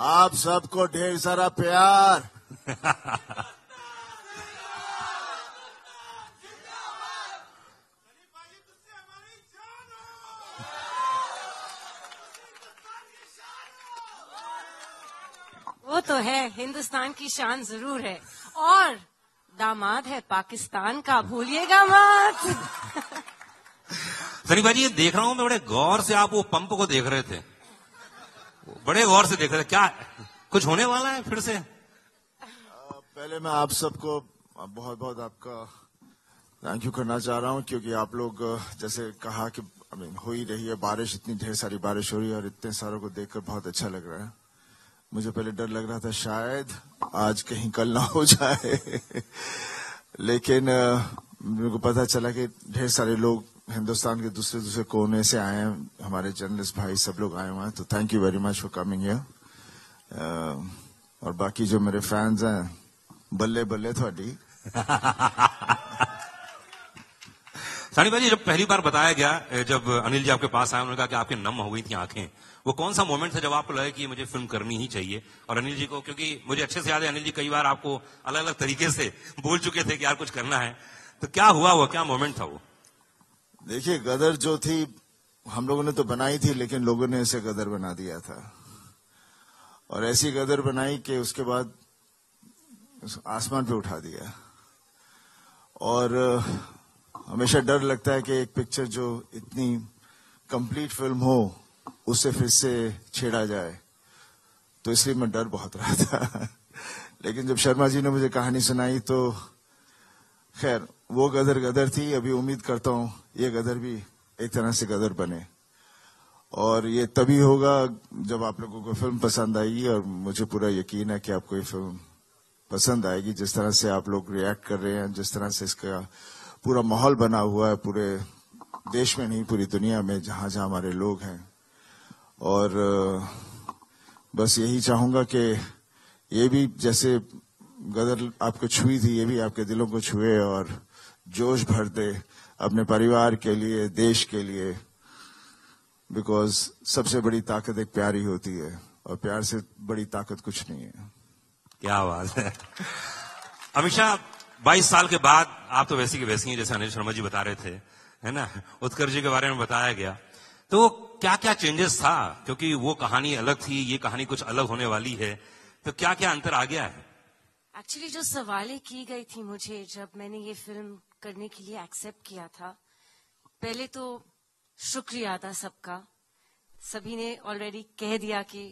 आप सबको ढेर सारा प्यार। वो तो है, हिंदुस्तान की शान जरूर है, और दामाद है पाकिस्तान का, भूलिएगा मत। सनी भाजी, ये देख रहा हूं मैं, बड़े गौर से आप वो पंप को देख रहे थे, बड़े गौर से देख रहे थे। क्या कुछ होने वाला है फिर से? पहले मैं आप सबको बहुत बहुत आपका थैंक यू करना चाह रहा हूं, क्योंकि आप लोग जैसे कहा कि हो ही रही है बारिश, इतनी ढेर सारी बारिश हो रही है और इतने सारों को देखकर बहुत अच्छा लग रहा है। मुझे पहले डर लग रहा था शायद आज कहीं कल ना हो जाए, लेकिन मेरे को पता चला कि ढेर सारे लोग हिंदुस्तान के दूसरे दूसरे कोने से आए हैं, हमारे जर्नलिस्ट भाई सब लोग आए हुए हैं, तो thank you very much for coming here. और बाकी जो मेरे फैंस हैं, बल्ले बल्ले थोड़ी। सनी भाजी, जब पहली बार बताया गया, जब अनिल जी आपके पास आए, उन्होंने कहा कि आपकी नम हो गई थी आंखें, वो कौन सा मोमेंट था जब आपको लगा कि मुझे फिल्म करनी ही चाहिए? और अनिल जी को, क्योंकि मुझे अच्छे से याद है अनिल जी कई बार आपको अलग अलग तरीके से बोल चुके थे कि यार कुछ करना है, तो क्या हुआ, वो क्या मोमेंट था वो? देखिए, गदर जो थी हम लोगों ने तो बनाई थी, लेकिन लोगों ने इसे गदर बना दिया था, और ऐसी गदर बनाई कि उसके बाद आसमान पे उठा दिया। और हमेशा डर लगता है कि एक पिक्चर जो इतनी कंप्लीट फिल्म हो उससे फिर से छेड़ा जाए, तो इसलिए मैं डर बहुत रहा था। लेकिन जब शर्मा जी ने मुझे कहानी सुनाई तो खैर वो गदर गदर थी। अभी उम्मीद करता हूं ये गदर भी एक तरह से गदर बने, और ये तभी होगा जब आप लोगों को फिल्म पसंद आएगी, और मुझे पूरा यकीन है कि आपको ये फिल्म पसंद आएगी। जिस तरह से आप लोग रिएक्ट कर रहे हैं, जिस तरह से इसका पूरा माहौल बना हुआ है, पूरे देश में नहीं पूरी दुनिया में जहां जहां हमारे लोग हैं, और बस यही चाहूंगा कि ये भी जैसे गदर आपको छुई थी, ये भी आपके दिलों को छुए और जोश भर दे अपने परिवार के लिए, देश के लिए, बिकॉज सबसे बड़ी ताकत एक प्यार ही होती है, और प्यार से बड़ी ताकत कुछ नहीं है। क्या बात है। अमीषा, 22 साल के बाद आप तो वैसी की वैसी हैं, जैसे अनिल शर्मा जी बता रहे थे, है ना, उत्कर्ष जी के बारे में बताया गया, तो क्या क्या चेंजेस था? क्योंकि वो कहानी अलग थी, ये कहानी कुछ अलग होने वाली है, तो क्या क्या अंतर आ गया है? एक्चुअली जो सवालें की गई थी मुझे जब मैंने ये फिल्म करने के लिए एक्सेप्ट किया था, पहले तो शुक्रिया था सबका। सभी ने ऑलरेडी कह दिया कि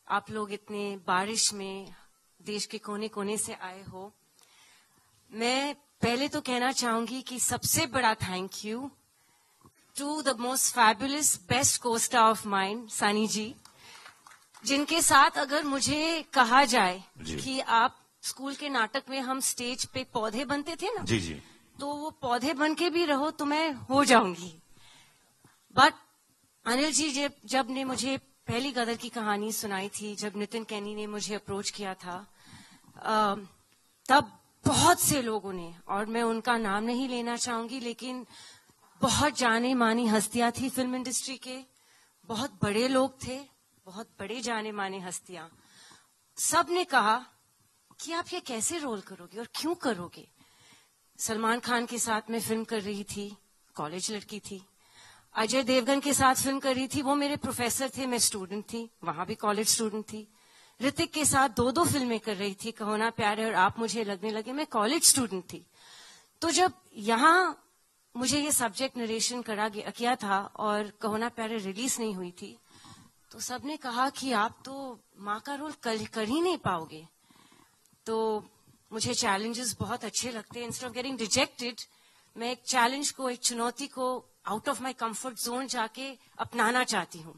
आप लोग इतने बारिश में देश के कोने कोने से आए हो। मैं पहले तो कहना चाहूंगी कि सबसे बड़ा thank you to the most fabulous best costar of mine, Sunny ji, जिनके साथ अगर मुझे कहा जाए कि आप स्कूल के नाटक में हम स्टेज पे पौधे बनते थे ना, जी जी, तो वो पौधे बन के भी रहो तो मैं हो जाऊंगी। बट अनिल जी जब ने मुझे पहली गदर की कहानी सुनाई थी, जब नितिन कैनी ने मुझे अप्रोच किया था, तब बहुत से लोगों ने, और मैं उनका नाम नहीं लेना चाहूंगी, लेकिन बहुत जाने मानी हस्तियां थी फिल्म इंडस्ट्री के, बहुत बड़े लोग थे, बहुत बड़े जाने माने हस्तियां, सब ने कहा कि आप ये कैसे रोल करोगे और क्यों करोगे। सलमान खान के साथ मैं फिल्म कर रही थी, कॉलेज लड़की थी। अजय देवगन के साथ फिल्म कर रही थी, वो मेरे प्रोफेसर थे, मैं स्टूडेंट थी, वहां भी कॉलेज स्टूडेंट थी। ऋतिक के साथ 2 फिल्में कर रही थी, कहो ना प्यार है और आप मुझे लगने लगे, मैं कॉलेज स्टूडेंट थी। तो जब यहाँ मुझे ये सब्जेक्ट नरेशन किया था और कहो ना प्यार रिलीज नहीं हुई थी, तो सबने कहा कि आप तो माँ का रोल कर ही नहीं पाओगे। तो मुझे चैलेंजेस बहुत अच्छे लगते हैं। इंस्टेड ऑफ गेटिंग रिजेक्टेड, मैं एक चैलेंज को, एक चुनौती को out of my comfort zone जाके अपनाना चाहती हूँ।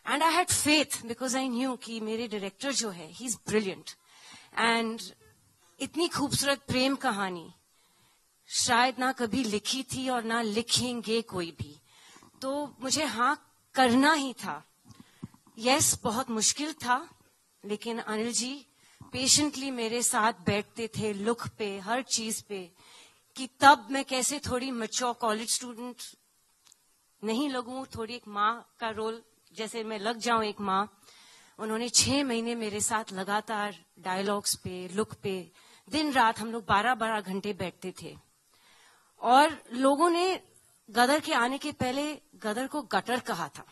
And I had faith because I knew कि मेरे डायरेक्टर जो है, ही इज ब्रिलियंट, एंड इतनी खूबसूरत प्रेम कहानी शायद ना कभी लिखी थी और ना लिखेंगे कोई भी, तो मुझे हाँ करना ही था। यस, बहुत मुश्किल था, लेकिन अनिल जी पेशेंटली मेरे साथ बैठते थे, लुक पे, हर चीज पे, कि तब मैं कैसे थोड़ी मैच्योर कॉलेज स्टूडेंट नहीं लगूं, थोड़ी एक माँ का रोल जैसे मैं लग जाऊं, एक माँ। उन्होंने 6 महीने मेरे साथ लगातार डायलॉग्स पे, लुक पे, दिन रात हम लोग 12-12 घंटे बैठते थे। और लोगों ने गदर के आने के पहले गदर को गटर कहा था।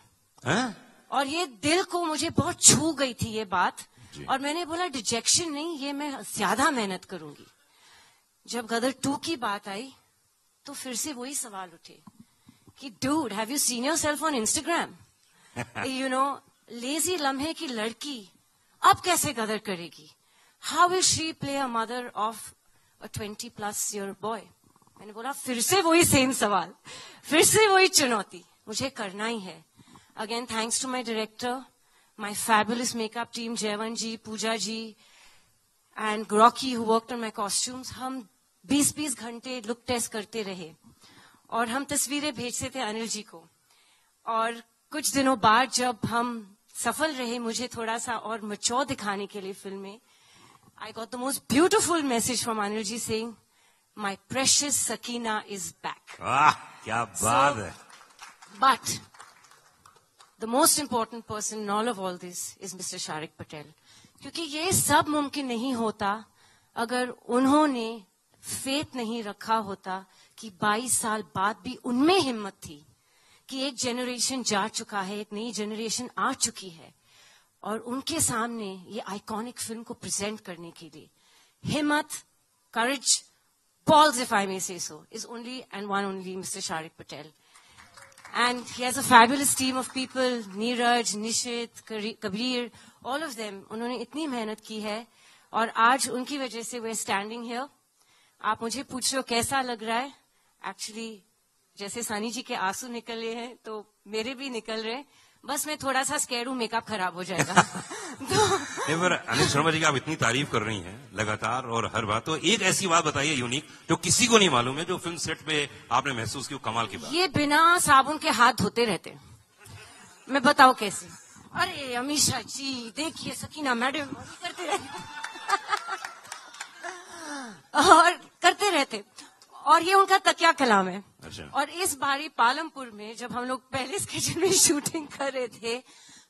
और ये दिल को मुझे बहुत छू गई थी ये बात। और मैंने बोला डिजेक्शन नहीं, ये मैं ज्यादा मेहनत करूंगी। जब गदर 2 की बात आई तो फिर से वही सवाल उठे कि dude, have you seen yourself on Instagram? You know, lazy लम्हे की लड़की अब कैसे गदर करेगी? How will she play a mother of a 20+ year boy? मैंने बोला फिर से वही सेम सवाल, फिर से वही चुनौती, मुझे करना ही है। Again thanks to my director, my fabulous makeup team, Jaywant ji, Pooja ji and ग्रॉकी who worked on my costumes. हम 20-20 घंटे लुक टेस्ट करते रहे और हम तस्वीरें भेजते थे अनिल जी को। और कुछ दिनों बाद जब हम सफल रहे मुझे थोड़ा सा और मैच्योर दिखाने के लिए फिल्म में, I got the most beautiful message from Anil ji saying, my precious Sakina is back. क्या बात है। But the most important person in all of all this is mister Sharik Patel, क्योंकि ये सब मुमकिन नहीं होता अगर उन्होंने फेथ नहीं रखा होता कि 22 साल बाद भी उनमें हिम्मत थी कि एक जनरेशन जा चुका है, एक नई जनरेशन आ चुकी है और उनके सामने ये आइकॉनिक फिल्म को प्रेजेंट करने के लिए हिम्मत, करेज, balls if I may say so, is only and one only Mr. Sharik Patel. And he has a fabulous team of people, Neeraj, Nishit, Kabir, all of them. उन्होंने इतनी मेहनत की है और आज उनकी वजह से we're standing here. आप मुझे पूछ रहे हो कैसा लग रहा है? Actually, जैसे सानी जी के आंसू निकले हैं तो मेरे भी निकल रहे हैं। बस मैं थोड़ा सा स्कैर्ड हूं, मेकअप खराब हो जाएगा। तो अनिल शर्मा जी की आप इतनी तारीफ कर रही हैं लगातार और हर बात, तो एक ऐसी बात बताइए यूनिक जो किसी को नहीं मालूम है, जो फिल्म सेट पे आपने महसूस की, कमाल की बात। ये बिना साबुन के हाथ धोते रहते, मैं बताऊं कैसे? अरे अमीषा जी देखिए, सकीना मैडम करते रहते और करते रहते, और ये उनका तकिया कलाम है। अच्छा। और इस बारी पालमपुर में जब हम लोग पहले किचन में शूटिंग कर रहे थे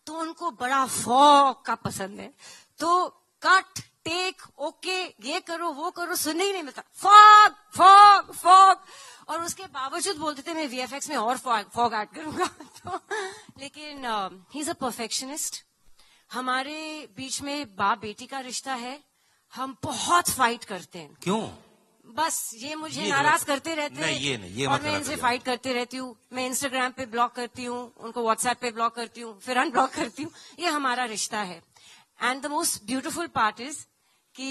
तो उनको बड़ा फॉग का पसंद है, तो कट टेक ओके ये करो वो करो सुनने ही नहीं मिलता, फॉग फॉग फॉग। और उसके बावजूद बोलते थे मैं वीएफएक्स में और फॉग ऐड करूंगा। तो लेकिन ही इज अ परफेक्शनिस्ट। हमारे बीच में बाप बेटी का रिश्ता है, हम बहुत फाइट करते हैं। क्यों? बस ये मुझे नाराज करते रहते हैं। ये और मैं इनसे फाइट करते रहती हूँ। मैं इंस्टाग्राम पे ब्लॉक करती हूँ, उनको व्हाट्सएप पे ब्लॉक करती हूँ, फिर अनब्लॉक करती हूँ। ये हमारा रिश्ता है। And the most beautiful part is कि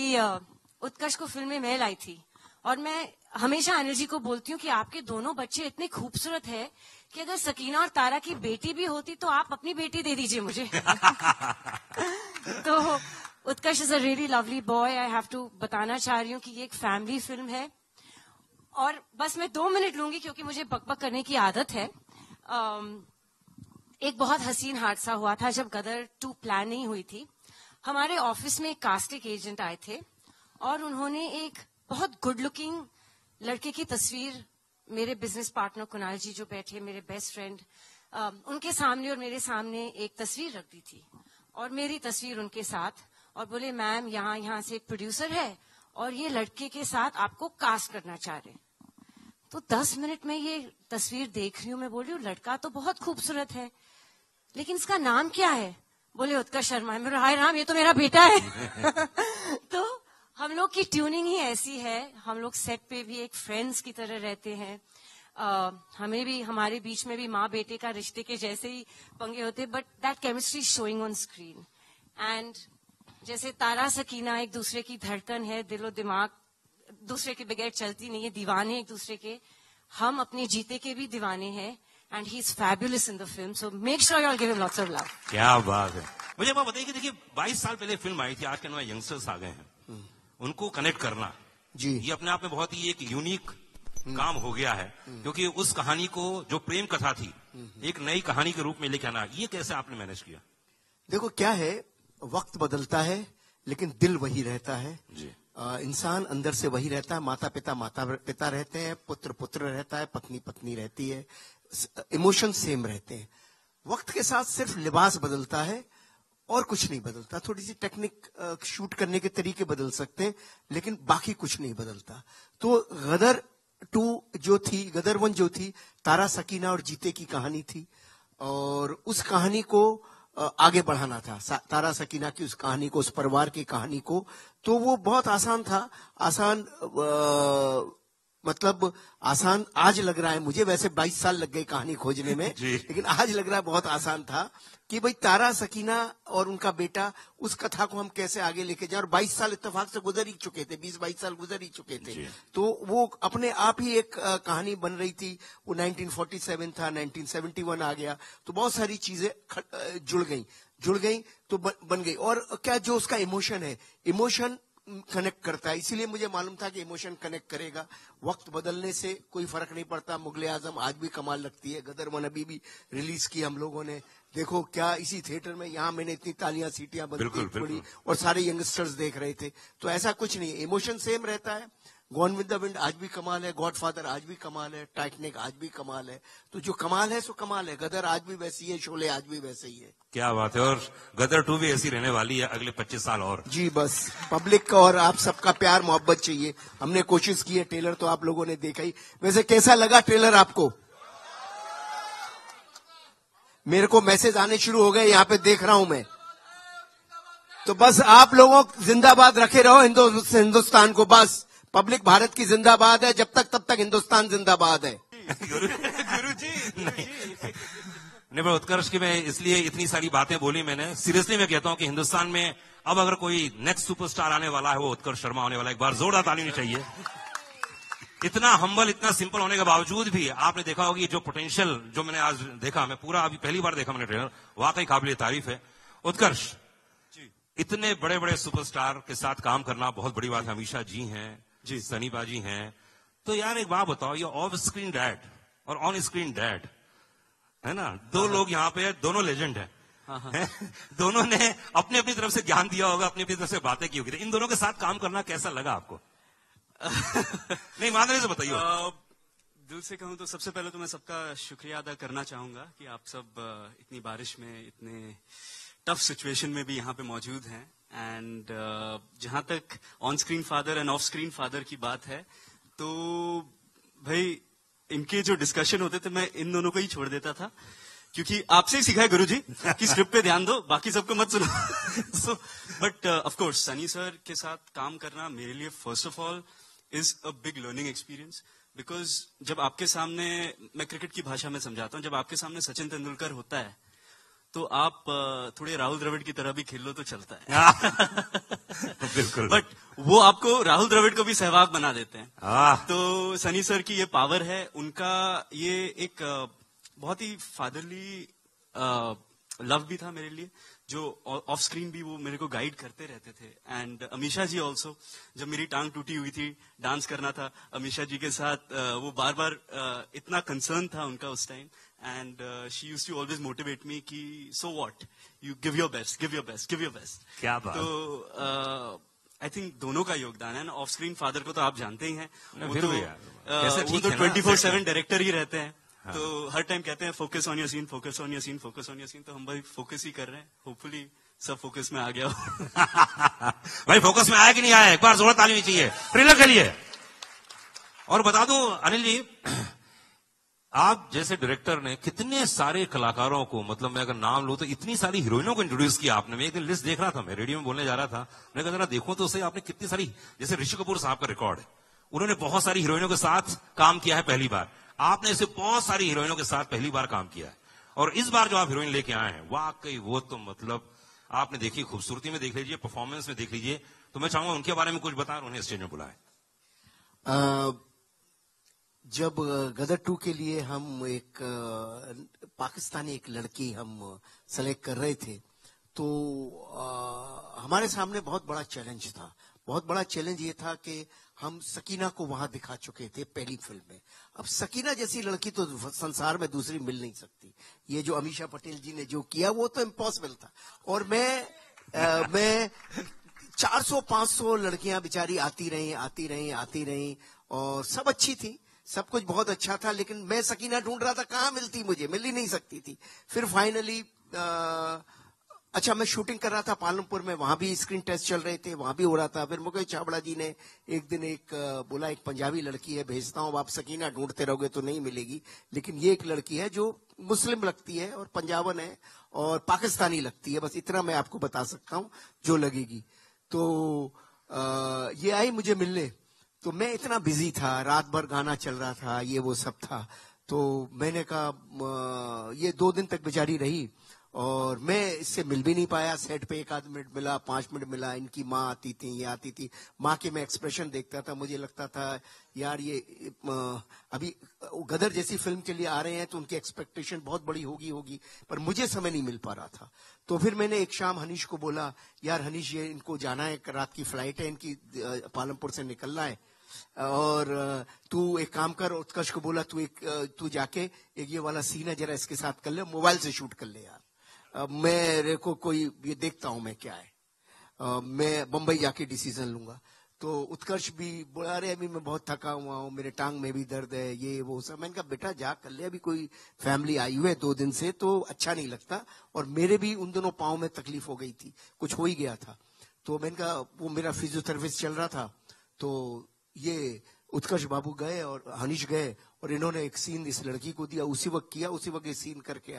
उत्कर्ष को फिल्म में मैं लाई थी और मैं हमेशा अनिल जी को बोलती हूँ कि आपके दोनों बच्चे इतने खूबसूरत है कि अगर सकीना और तारा की बेटी भी होती तो आप अपनी बेटी दे दीजिए मुझे। तो Utkarsh is a really lovely boy. I have to बताना चाह रही हूँ कि ये एक फैमिली फिल्म है। और बस मैं 2 मिनट लूंगी क्योंकि मुझे बकबक करने की आदत है। एक बहुत हसीन हादसा हुआ था जब गदर 2 प्लान नहीं हुई थी। हमारे ऑफिस में एक कास्टिंग एजेंट आए थे और उन्होंने एक बहुत गुड लुकिंग लड़के की तस्वीर मेरे बिजनेस पार्टनर कुणाल जी जो बैठे, मेरे बेस्ट फ्रेंड, उनके सामने और मेरे सामने एक तस्वीर रख दी थी और मेरी तस्वीर उनके साथ, और बोले मैम यहाँ से एक प्रोड्यूसर है और ये लड़के के साथ आपको कास्ट करना चाह रहे हैं। तो 10 मिनट में ये तस्वीर देख रही हूँ, मैं बोल रही हूँ लड़का तो बहुत खूबसूरत है लेकिन इसका नाम क्या है? बोले उत्कर्ष शर्मा है। मेरा हाय राम, ये तो मेरा बेटा है। तो हम लोग की ट्यूनिंग ही ऐसी है, हम लोग सेट पे भी एक फ्रेंड्स की तरह रहते हैं। हमें भी, हमारे बीच में भी माँ बेटे का रिश्ते के जैसे ही पंगे होते, but that chemistry showing on screen. And जैसे तारा सकीना एक दूसरे की धड़कन है, दिलो दिमाग दूसरे के बगैर चलती नहीं है, दीवाने एक दूसरे के, हम अपने जीते के भी दीवाने हैं। And he is fabulous in the film, so make sure you all give him lots of love. क्या बात है। मुझे बात बताइए कि देखिए 22 साल पहले फिल्म आई थी, आज के नए यंगस्टर्स आ गए हैं, उनको कनेक्ट करना जी, ये अपने आप में बहुत ही एक यूनिक काम हो गया है, क्योंकि उस कहानी को जो प्रेम कथा थी एक नई कहानी के रूप में लेके आना, ये कैसे आपने मैनेज किया? देखो क्या है, वक्त बदलता है लेकिन दिल वही रहता है जी। इंसान अंदर से वही रहता है। माता पिता रहते हैं, पुत्र पुत्र रहता है, पत्नी पत्नी रहती है, इमोशन सेम रहते हैं। वक्त के साथ सिर्फ लिबास बदलता है और कुछ नहीं बदलता। थोड़ी सी टेक्निक शूट करने के तरीके बदल सकते हैं, लेकिन बाकी कुछ नहीं बदलता। तो गदर 2 जो थी, गदर 1 जो थी, तारा सकीना और जीते की कहानी थी, और उस कहानी को आगे बढ़ाना था, तारा सकीना की उस कहानी को, उस परिवार की कहानी को। तो वो बहुत आसान था। आसान मतलब आसान आज लग रहा है मुझे, वैसे 22 साल लग गए कहानी खोजने में, लेकिन आज लग रहा है बहुत आसान था कि भाई तारा सकीना और उनका बेटा, उस कथा को हम कैसे आगे लेके जाए। और 22 साल इत्तेफाक से गुजर ही चुके थे, 20-22 साल गुजर ही चुके थे। तो वो अपने आप ही एक कहानी बन रही थी। वो 1947 था, 1971 आ गया, तो बहुत सारी चीजें जुड़ गई तो बन गई। और क्या जो उसका इमोशन है, इमोशन कनेक्ट करता है, इसीलिए मुझे मालूम था कि इमोशन कनेक्ट करेगा। वक्त बदलने से कोई फर्क नहीं पड़ता। मुगले आजम आज भी कमाल लगती है, गदर 1 अभी भी रिलीज की हम लोगों ने, देखो क्या इसी थिएटर में, यहाँ मैंने इतनी तालियां सीटियां बंदी थोड़ी, और सारे यंगस्टर्स देख रहे थे। तो ऐसा कुछ नहीं है, इमोशन सेम रहता है। गॉन विद द विंड आज भी कमाल है, गॉडफादर आज भी कमाल है, टाइटैनिक आज भी कमाल है। तो जो कमाल है सो कमाल है। गदर आज भी वैसी है, शोले आज भी वैसे ही है। क्या बात है। और गदर 2 भी ऐसी रहने वाली है अगले 25 साल और। जी, बस पब्लिक का और आप सबका प्यार मोहब्बत चाहिए। हमने कोशिश की है, ट्रेलर तो आप लोगों ने देखा ही। वैसे कैसा लगा ट्रेलर आपको? मेरे को मैसेज आने शुरू हो गए, यहाँ पे देख रहा हूं मैं। तो बस आप लोगों जिंदाबाद रखे रहो हिंदुस्तान को। बस पब्लिक भारत की जिंदाबाद है, जब तक तब तक हिंदुस्तान जिंदाबाद है। गुरुजी नहीं, पर उत्कर्ष की मैं इसलिए इतनी सारी बातें बोली मैंने, सीरियसली मैं कहता हूं कि हिंदुस्तान में अब अगर कोई नेक्स्ट सुपरस्टार आने वाला है वो उत्कर्ष शर्मा होने वाला है। एक बार जोरदार ताली होनी चाहिए। इतना हम्बल, इतना सिंपल होने के बावजूद भी आपने देखा होगा जो पोटेंशियल जो मैंने आज देखा, मैं पूरा अभी पहली बार देखा मैंने ट्रेलर, वाकई काबिल तारीफ है। उत्कर्ष, इतने बड़े बड़े सुपरस्टार के साथ काम करना बहुत बड़ी बात है। अमीषा जी हैं जी, सनी बाजी हैं, तो यार एक बात बताओ, ये ऑफ स्क्रीन डैड और ऑन स्क्रीन डैड है ना, दो लोग यहाँ पे दोनों लेजेंड हैं। दोनों ने अपनी अपनी तरफ से ज्ञान दिया होगा, अपनी अपनी तरफ से बातें की होगी। इन दोनों के साथ काम करना कैसा लगा आपको? नहीं, मानने से बताइए। दिल से कहूं तो सबसे पहले तो मैं सबका शुक्रिया अदा करना चाहूंगा कि आप सब इतनी बारिश में, इतने टफ सिचुएशन में भी यहाँ पे मौजूद हैं। एंड जहां तक on screen father end of screen father की बात है, तो भाई इनके जो डिस्कशन होते थे मैं इन दोनों को ही छोड़ देता था, क्योंकि आपसे ही सीखा है गुरुजी कि स्क्रिप्ट पे ध्यान दो, बाकी सबको मत सुनो। So but of course Sunny sir के साथ काम करना मेरे लिए first of all is a big learning experience. Because जब आपके सामने, मैं क्रिकेट की भाषा में समझाता हूँ, जब आपके सामने सचिन तेंदुलकर होता है तो आप थोड़े राहुल द्रविड़ की तरह भी खेल लो तो चलता है। बिल्कुल। बट वो आपको राहुल द्रविड़ को भी सहवाग बना देते हैं। तो सनी सर की ये पावर है, उनका ये एक बहुत ही फादरली लव भी था मेरे लिए, जो ऑफ स्क्रीन भी वो मेरे को गाइड करते रहते थे। एंड अमीषा जी ऑल्सो, जब मेरी टांग टूटी हुई थी, डांस करना था अमीषा जी के साथ, वो बार बार इतना कंसर्न था उनका उस time. And she used to always motivate me कि so what, you give your best, give your best, give your best. क्या बात। तो आई थिंक दोनों का योगदान है। ऑफ स्क्रीन फादर को तो आप जानते ही हैं, वो फिर तो, भी यार, कैसे ठीक है ना? 24/7 डायरेक्टर ही रहते हैं। हाँ। तो हर टाइम कहते हैं focus on your scene, focus on your scene, focus on your scene. तो हम भाई फोकस ही कर रहे हैं, होपफुली सब फोकस में आ गया हो। भाई फोकस में आया कि नहीं आया, एक बार जोर ताली नहीं चाहिए ट्रेलर के लिए। और बता दो अनिल जी, आप जैसे डायरेक्टर ने कितने सारे कलाकारों को, मतलब मैं अगर नाम लूं तो इतनी सारी हीरोइनों को इंट्रोड्यूस किया आपने। मैं एक दिन लिस्ट देख रहा था, मैं रेडियो में बोलने जा रहा था, मैं कहा जरा देखूं तो सही, आपने कितनी सारी, जैसे ऋषि कपूर साहब का रिकॉर्ड है, उन्होंने बहुत सारी हीरोइनों के साथ काम किया है पहली बार। आपने ऐसे बहुत सारी हीरोइनों के साथ पहली बार काम किया है, और इस बार जो आप हीरोइन लेके आए हैं, वाकई वो तो मतलब आपने देखी, खूबसूरती में देख लीजिए, परफॉर्मेंस में देख लीजिए। तो मैं चाहूंगा उनके बारे में कुछ बताएं, उन्हें स्टेज में बुलाएं। जब गदर 2 के लिए हम एक पाकिस्तानी एक लड़की हम सेलेक्ट कर रहे थे, तो हमारे सामने बहुत बड़ा चैलेंज था। बहुत बड़ा चैलेंज ये था कि हम सकीना को वहां दिखा चुके थे पहली फिल्म में। अब सकीना जैसी लड़की तो संसार में दूसरी मिल नहीं सकती। ये जो अमीषा पटेल जी ने जो किया वो तो इम्पॉसिबल था। और मैं 400-500 लड़कियां बेचारी आती रही और सब अच्छी थी, सब कुछ बहुत अच्छा था, लेकिन मैं सकीना ढूंढ रहा था, कहाँ मिलती, मुझे मिल ही नहीं सकती थी। फिर फाइनली अच्छा, मैं शूटिंग कर रहा था पालमपुर में, वहां भी स्क्रीन टेस्ट चल रहे थे, वहां भी हो रहा था। फिर मुकेश छाबड़ा जी ने एक दिन बोला एक पंजाबी लड़की है भेजता हूँ, आप सकीना ढूंढते रहोगे तो नहीं मिलेगी, लेकिन ये एक लड़की है जो मुस्लिम लगती है और पंजाबन है और पाकिस्तानी लगती है, बस इतना मैं आपको बता सकता हूँ जो लगेगी। तो ये आई मुझे मिलने, तो मैं इतना बिजी था, रात भर गाना चल रहा था, ये वो सब था, तो मैंने कहा ये 2 दिन तक बेचारी रही और मैं इससे मिल भी नहीं पाया। सेट पे 1 आध मिनट मिला, 5 मिनट मिला। इनकी माँ आती थी, ये आती थी, माँ के मैं एक्सप्रेशन देखता था, मुझे लगता था यार ये अभी गदर जैसी फिल्म के लिए आ रहे हैं तो उनकी एक्सपेक्टेशन बहुत बड़ी होगी, पर मुझे समय नहीं मिल पा रहा था। तो फिर मैंने एक शाम हनीश को बोला, यार हनीश ये इनको जाना है, रात की फ्लाइट है इनकी, पालमपुर से निकलना है, और तू एक काम कर। उत्कर्ष को बोला तू जाके एक ये वाला सीन है जरा इसके साथ कर ले, मोबाइल से शूट कर ले यार, मेरे को कोई ये देखता हूं मैं क्या है, मैं बंबई जाके डिसीजन लूंगा। तो उत्कर्ष भी बोला अरे अभी मैं बहुत थका हुआ हूँ, मेरे टांग में भी दर्द है, ये वो सब। मैंने कहा बेटा जा कर ले, अभी कोई फैमिली आई हुई है 2 दिन से तो अच्छा नहीं लगता, और मेरे भी उन दोनों पाँव में तकलीफ हो गई थी, कुछ हो ही गया था। तो मैंने कहा वो मेरा फिजियोथेरेपिस्ट चल रहा था, तो ये उत्कर्ष बाबू गए और हनीश गए और इन्होंने एक सीन इस लड़की को दिया, उसी वक्त किया, उसी वक्त ये सीन करके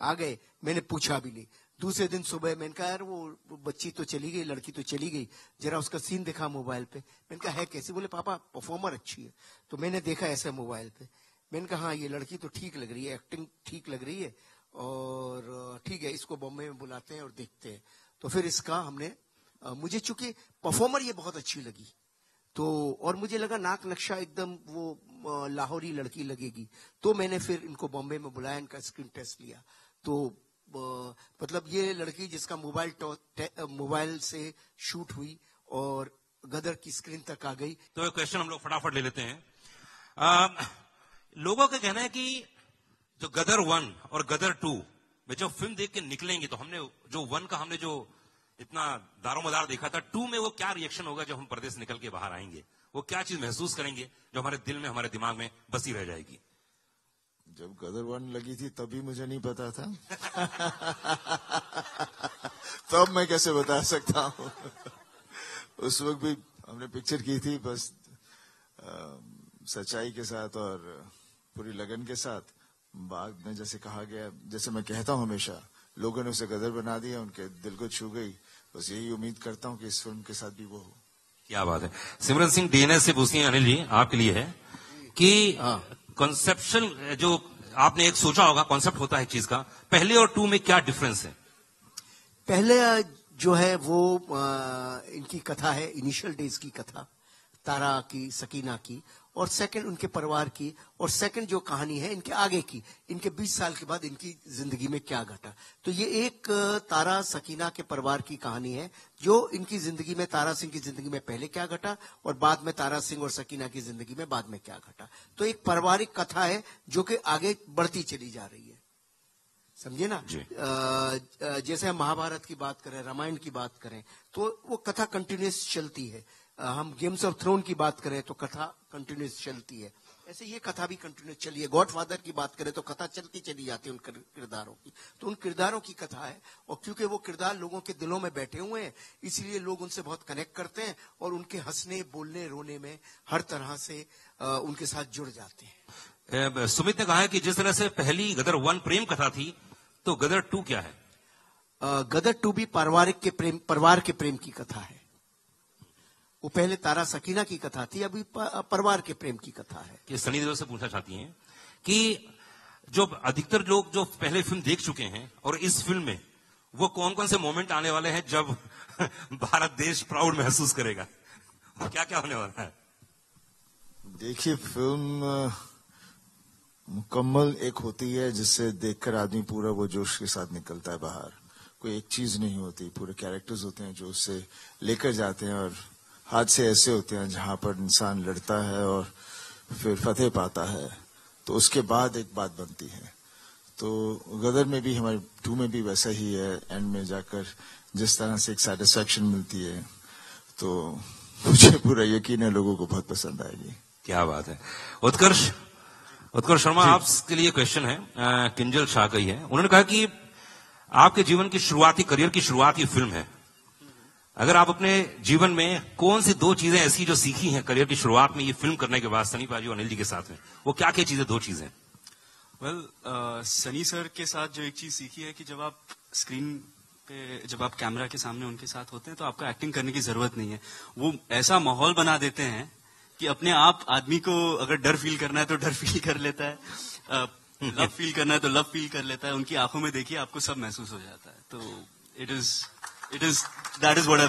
आ गए। मैंने पूछा भी नहीं। दूसरे दिन सुबह मैंने कहा यार वो बच्ची तो चली गई, लड़की तो चली गई, जरा उसका सीन देखा मोबाइल पे। मैंने कहा है कैसी? बोले पापा परफॉर्मर अच्छी है। तो मैंने देखा ऐसे मोबाइल पे, मैंने कहा हाँ ये लड़की तो ठीक लग रही है, एक्टिंग ठीक लग रही है, और ठीक है इसको बॉम्बे में बुलाते हैं और देखते हैं। तो फिर इसका हमने मुझे चूंकि परफॉर्मर ये बहुत अच्छी लगी, तो और मुझे लगा नाक नक्शा एकदम वो लाहौरी लड़की लगेगी, तो मैंने फिर इनको बॉम्बे में बुलाया, इनका स्क्रीन टेस्ट लिया। तो मतलब ये लड़की जिसका मोबाइल से शूट हुई और गदर की स्क्रीन तक आ गई। तो एक क्वेश्चन हम लोग फटाफट ले लेते हैं। लोगों का कहना है कि जो गदर 1 और गदर 2 में जो फिल्म देख के निकलेंगे, तो हमने जो 1 का हमने जो इतना दारोमदार देखा था, 2 में वो क्या रिएक्शन होगा जब हम परदेश निकल के बाहर आएंगे, वो क्या चीज महसूस करेंगे जो हमारे दिल में हमारे दिमाग में बसी रह जाएगी? जब गदर 1 लगी थी तभी मुझे नहीं पता था तब मैं कैसे बता सकता हूँ उस वक्त भी हमने पिक्चर की थी बस सच्चाई के साथ और पूरी लगन के साथ। बाद में जैसे कहा गया, जैसे मैं कहता हूँ हमेशा, लोगों ने उसे गदर बना दिया, उनके दिल को छू गई। बस यही उम्मीद करता हूँ कि इस फिल्म के साथ भी वो हो। क्या बात है। सिमरन सिंह डीएनएस से पूछती हैं अनिल जी, आपके लिए है कि कॉन्सेप्शन जो आपने एक सोचा होगा, कॉन्सेप्ट होता है चीज का, पहले और 2 में क्या डिफरेंस है? पहले जो है वो इनकी कथा है, इनिशियल डेज की कथा, तारा की, सकीना की, और सेकंड उनके परिवार की, और सेकंड जो कहानी है इनके आगे की, इनके 20 साल के बाद इनकी जिंदगी में क्या घटा। तो ये एक तारा सकीना के परिवार की कहानी है, जो इनकी जिंदगी में, तारा सिंह की जिंदगी में पहले क्या घटा और बाद में तारा सिंह और सकीना की जिंदगी में बाद में क्या घटा। तो एक पारिवारिक कथा है जो कि आगे बढ़ती चली जा रही है, समझे ना। जैसे हम महाभारत की बात करें, रामायण की बात करें, तो वो कथा कंटिन्यूस चलती है। हम गेम्स ऑफ थ्रोन की बात करें तो कथा कंटिन्यूस चलती है, ऐसे ये कथा भी कंटिन्यूस चली है। गॉडफादर की बात करें तो कथा चलती चली जाती है उन किरदारों की, तो उन किरदारों की कथा है। और क्योंकि वो किरदार लोगों के दिलों में बैठे हुए हैं, इसलिए लोग उनसे बहुत कनेक्ट करते हैं और उनके हंसने, बोलने, रोने में हर तरह से उनके साथ जुड़ जाते हैं। सुमित ने कहा है कि जिस तरह से पहली गदर 1 प्रेम कथा थी, तो गदर 2 क्या है? गदर 2 भी परिवार के प्रेम की कथा है। वो पहले तारा सकीना की कथा थी, अभी परिवार के प्रेम की कथा है। कि सनी देओल से पूछना चाहती हैं कि जो अधिकतर लोग जो पहले फिल्म देख चुके हैं और इस फिल्म में वो कौन कौन से मोमेंट आने वाले हैं जब भारत देश प्राउड महसूस करेगा, क्या क्या होने वाला है? देखिए, फिल्म मुकम्मल एक होती है जिससे देखकर आदमी पूरा वो जोश के साथ निकलता है बाहर। कोई एक चीज नहीं होती, पूरे कैरेक्टर्स होते हैं जो उससे लेकर जाते हैं, और हादसे ऐसे होते हैं जहां पर इंसान लड़ता है और फिर फतेह पाता है, तो उसके बाद एक बात बनती है। तो गदर में भी, हमारे 2 में भी वैसा ही है। एंड में जाकर जिस तरह से एक सेटिस्फैक्शन मिलती है, तो मुझे पूरा यकीन है लोगों को बहुत पसंद आएगी। क्या बात है। उत्कर्ष शर्मा, आपके लिए क्वेश्चन है, किंजल शाह का ही है। उन्होंने कहा कि आपके जीवन की शुरुआती करियर की शुरुआत ये फिल्म है। अगर आप अपने जीवन में कौन सी 2 चीजें ऐसी जो सीखी हैं करियर की शुरुआत में ये फिल्म करने के बाद सनी पाजी और अनिल जी के साथ में, वो क्या क्या चीजें 2 चीजें? सनी सर के साथ जो एक चीज सीखी है कि जब आप स्क्रीन पे, जब आप कैमरा के सामने उनके साथ होते हैं तो आपको एक्टिंग करने की जरूरत नहीं है। वो ऐसा माहौल बना देते हैं कि अपने आप आदमी को अगर डर फील करना है तो डर फील कर लेता है, लव फील करना है तो लव फील कर लेता है। उनकी आंखों में देखिए आपको सब महसूस हो जाता है। तो that is what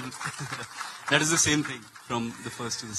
that is the same thing from the first to the